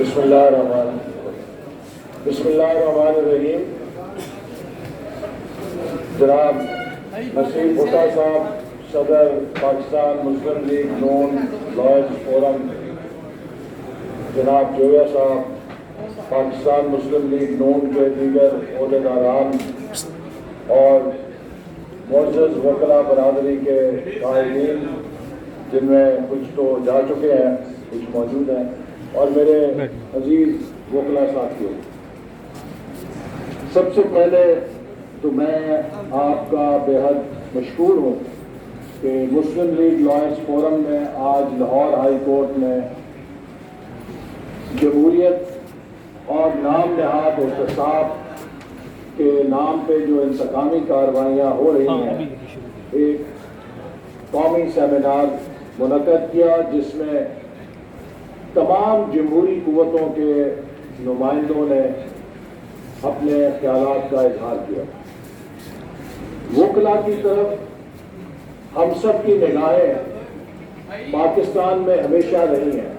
بسم اللہ الرحمن الرحیم. جناب نصیر بھٹا صاحب صدر پاکستان مسلم لیگ نون لائرز فورم، جناب جویا صاحب پاکستان مسلم لیگ نون کے دیگر عہدیداران اور معزز وکلاء برادری کے قائدین، جن میں کچھ تو جا چکے ہیں، کچھ موجود ہیں، اور میرے عزیز وکلاء ساتھیوں، سب سے پہلے تو میں آپ کا بے حد مشکور ہوں کہ مسلم لیگ لائرز فورم میں آج لاہور ہائی کورٹ میں جمہوریت اور نام نہاد احتساب کے نام پہ جو انتقامی کارروائیاں ہو رہی ہیں، ایک قومی سیمینار منعقد کیا جس میں تمام جمہوری قوتوں کے نمائندوں نے اپنے خیالات کا اظہار کیا. وکلاء کی طرف ہم سب کی نگاہیں پاکستان میں ہمیشہ رہی ہیں،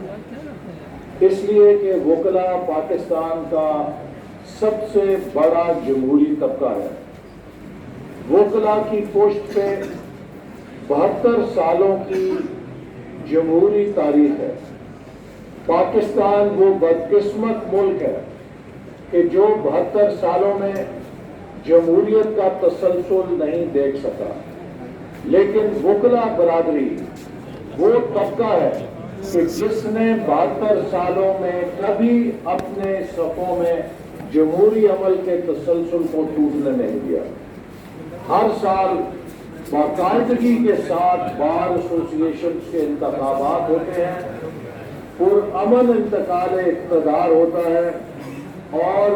اس لیے کہ وکلاء پاکستان کا سب سے بڑا جمہوری طبقہ ہے. وکلاء کی پشت پہ 72 سالوں کی جمہوری تاریخ ہے. پاکستان وہ بدقسمت ملک ہے کہ جو 72 سالوں میں جمہوریت کا تسلسل نہیں دیکھ سکا، لیکن وکلاء برادری وہ طبقہ ہے کہ جس نے 72 سالوں میں کبھی اپنے صفوں میں جمہوری عمل کے تسلسل کو ٹوٹنے نہیں دیا. ہر سال باقاعدگی کے ساتھ بار ایسوسیشنز کے انتخابات ہوتے ہیں، پرامن انتقال اقتدار ہوتا ہے اور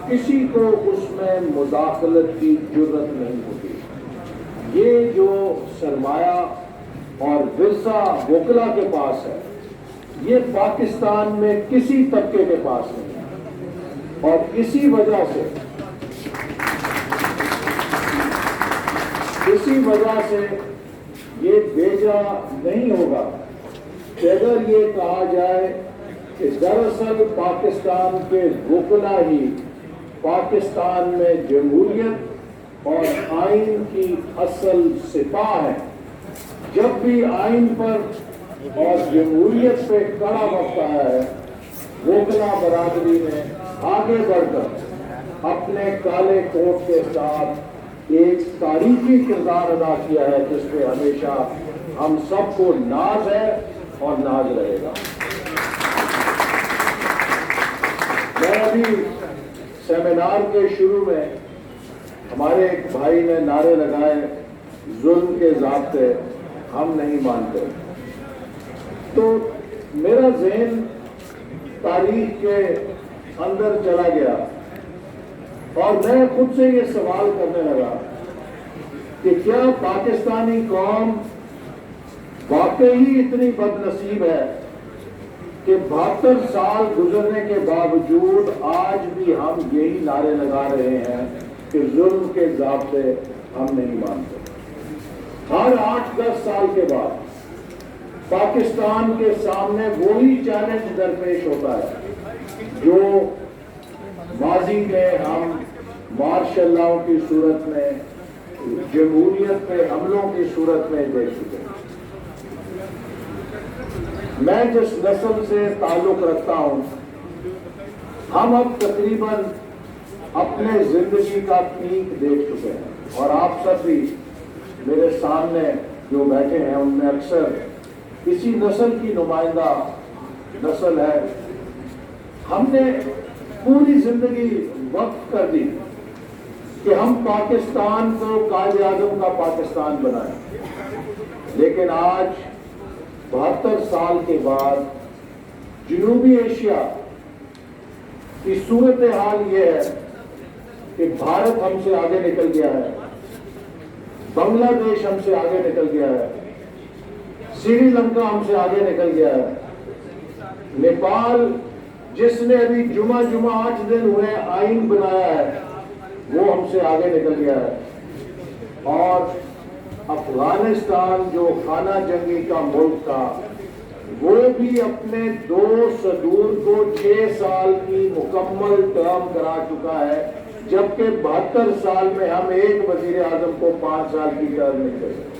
کسی کو اس میں مداخلت کی جرت نہیں ہوتی. یہ جو سرمایہ اور ورثہ وکلاء کے پاس ہے، یہ پاکستان میں کسی طبقے کے پاس نہیں ہے، اور اسی وجہ سے یہ بھیجا نہیں ہوگا کہ اگر یہ کہا جائے کہ دراصل پاکستان کے وکلاء ہی پاکستان میں جمہوریت اور آئین کی اصل سپاہ ہے. جب بھی آئین پر اور جمہوریت پہ کڑا وقت آیا ہے، وکلاء برادری نے آگے بڑھ کر اپنے کالے کوٹ کے ساتھ ایک تاریخی کردار ادا کیا ہے جس پہ ہمیشہ ہم سب کو ناز ہے اور ناز رہے گا. میں ابھی سیمینار کے شروع میں ہمارے ایک بھائی نے نعرے لگائے، ظلم کے ضابطے ہم نہیں مانتے، تو میرا ذہن تاریخ کے اندر چلا گیا اور میں خود سے یہ سوال کرنے لگا کہ کیا پاکستانی قوم واقعی اتنی بد نصیب ہے کہ 72 سال گزرنے کے باوجود آج بھی ہم یہی نعرے لگا رہے ہیں کہ ظلم کے ضابطے ہم نہیں مانتے. ہر 8-10 سال کے بعد پاکستان کے سامنے وہی چیلنج درپیش ہوتا ہے جو ماضی میں ہم مارشل لاء کی صورت میں، جمہوریت پہ حملوں کی صورت میں دیکھ چکے ہیں. میں جس نسل سے تعلق رکھتا ہوں، ہم اب تقریباً اپنے زندگی کا پیک دیکھ چکے ہیں، اور آپ سب بھی میرے سامنے جو بیٹھے ہیں ان میں اکثر اسی نسل کی نمائندہ نسل ہے. ہم نے پوری زندگی وقف کر دی کہ ہم پاکستان کو قائد اعظم کا پاکستان بنائیں، لیکن آج 72 سال کے بعد جنوبی ایشیا کی صورتحال یہ ہے کہ بھارت ہم سے آگے نکل گیا ہے، بنگلہ دیش ہم سے آگے نکل گیا ہے، سری لنکا ہم سے آگے نکل گیا ہے، نیپال جس نے ابھی جمعہ 8 دن ہوئے آئین بنایا ہے وہ ہم سے آگے نکل گیا ہے، اور افغانستان جو خانہ جنگی کا ملک تھا وہ بھی اپنے 2 صدور کو 6 سال کی مکمل ٹرم کرا چکا ہے، جبکہ 72 سال میں ہم ایک وزیر اعظم کو 5 سال کی ٹرم نہیں دے سکتے۔